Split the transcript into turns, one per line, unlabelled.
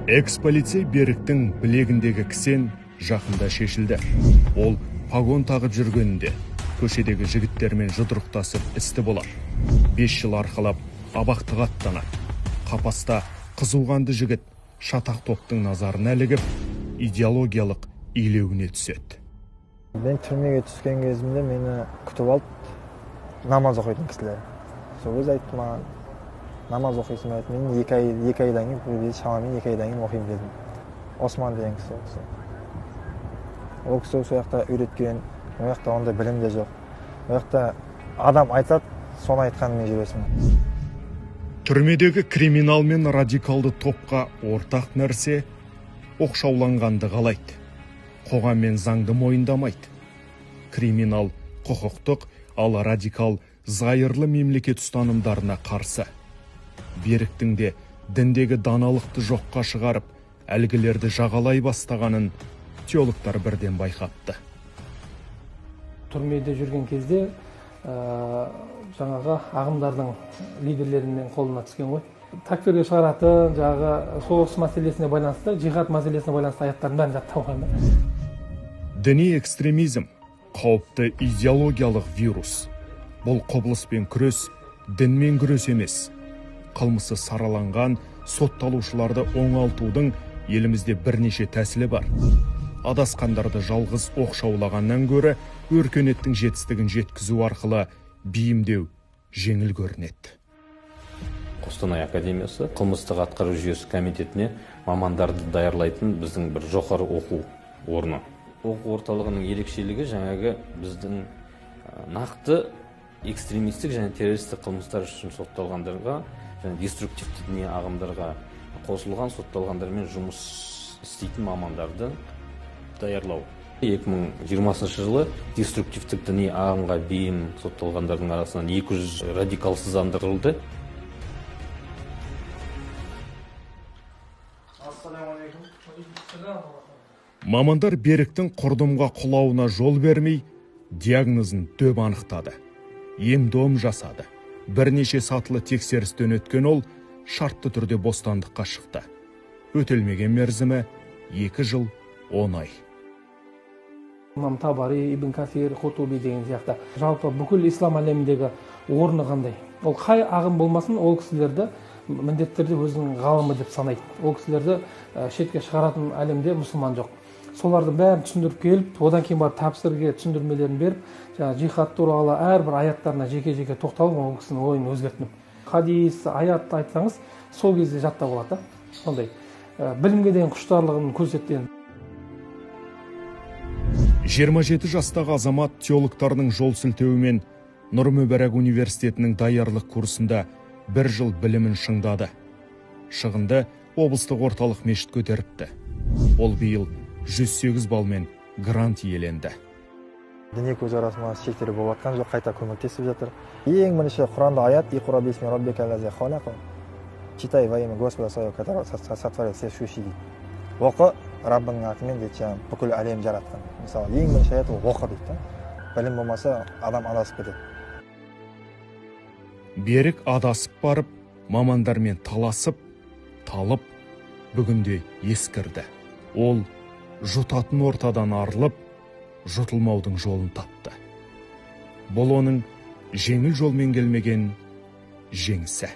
Экс-полицей Беріктің білегіндегі кісен жақында шешілді. Ол погон тағып жүргенінде көшедегі жігіттермен жұдырықтасып істі болады. 5 жыл арқалап абақтыға аттанады. Қапаста қызуғанды жігіт шатақ топтың назарына ілігіп, идеологиялық илеуіне түседі.
Мен түрмеге түскен кезімде мені күтіп алып, намаз оқитын кісілер. Сол өз айтты маған, намаз оқисың ба? Мен 2 айдан кейін, шамамен 2 айдан кейін оқимын дедім. Осман деген кісі ол кісі. Ол кісі сол жақта үйреткен, ол жақта ондай білім де жоқ. Ол жақта адам айтады, соны айтқанымен жүресің.
Түрмедегі криминал мен радикалды топқа ортақ нәрсе оқшауланғанды қалайды. Қоғам мен заңды мойындамайды. Криминал құқықтық, ал радикал зайырлы мемлекет ұстанымдарына қарсы. Беріктің де діндегі даналықты жоққа шығарып, әлгілерді жағалай бастағанын теологтар бірден байқапты.
Түрмеде жүрген кезде жаңағы ағымдардың лидерлерінің қолына түскен ғой. Такфирге шығаратын, жаңағы соғыс мәселесіне байланысты, жихад мәселесіне байланысты аяттардың бәрін жаттап алған.
Діни экстремизм қауіпті идеологиялық вирус. Бұл құбылыспен күрес дінмен күрес емес. Қылмысы сараланған сотталушыларды оңалтудың елімізде бірнеше тәсілі бар. Адасқандарды жалғыз оқшаулағаннан гөрі өркениеттің жетістігін жеткізу арқылы бейімдеу жеңіл көрінеді.
Қостанай академиясы қылмыстық атқару жүйесі комитетіне мамандарды даярлайтын біздің бір жоғары оқу орны. Оқу орталығының ерекшелігі жаңағы біздің нақты экстремистік және террористік қылмыстар үшін сотталғандарға және деструктивті діни ағымдарға қосылған сотталғандармен жұмыс істейтін мамандарды даярлау. 2020 жылы деструктивтік діни ағымға бейім сотталғандардың арасынан 200 радикалсыздандырылды.
Мамандар Беріктің құрдымға құлауына жол бермей, диагнозын дөп анықтады. Ем-дом жасады. Бірнеше сатылы тексерістен өткен ол шартты түрде бостандыққа шықты. Өтелмеген мерзімі 2 жыл 10 ай.
Имам Табари, Ибн Кафир, Хутуби деген сияқты. Жалпы бүкіл ислам әлеміндегі орны қандай. Ол қай ағым болмасын, ол кісілерді міндеттерде өзінің ғалымы деп санайды. Ол кісілерді шетке шығаратын әлемде мұсылман жоқ. Солардың бәрін түсіндіріп келіп, одан кейін барып тәпсірге түсіндірмелерін беріп, жихад туралы әрбір аяттарына жеке-жеке тоқталып, ол кісінің ойын өзгертіп. Хадис, аятты айтсаңыз, сол кезде жаттап алады. Сондай білімге деген құштарлығын көрсеткен.
27 жастағы азамат теологтарының жол сілтеуімен Нұр Мүбәрак университетінің даярлық курсында 1 жыл білімін шыңдады. Шығынды облыстық орталық мешіт көтеріпті. Ол биыл 108 балмен грант иеленді.
Діни көзқарасыма шектері болып жатқан жоқ, қайта көмектесіп жатыр. Ең бірінші Құранда аят «Иқра бисми раббика лази халақ». Читай во имя Господа своего, который сотворил все сущие. Оқы Раббыңның атымен дейді, бүкіл әлем жаратқан. Мысалы, ең бірінші аят ол оқы дейді. Білім болмаса, адам адасып кетеді.
Берік адасып барып, мамандармен таласып, талып, бүгінде ескірді. Ол жұтатын ортадан арылып, жұтылмаудың жолын тапты. Бұл оның жеңіл жолмен келмеген жеңісі.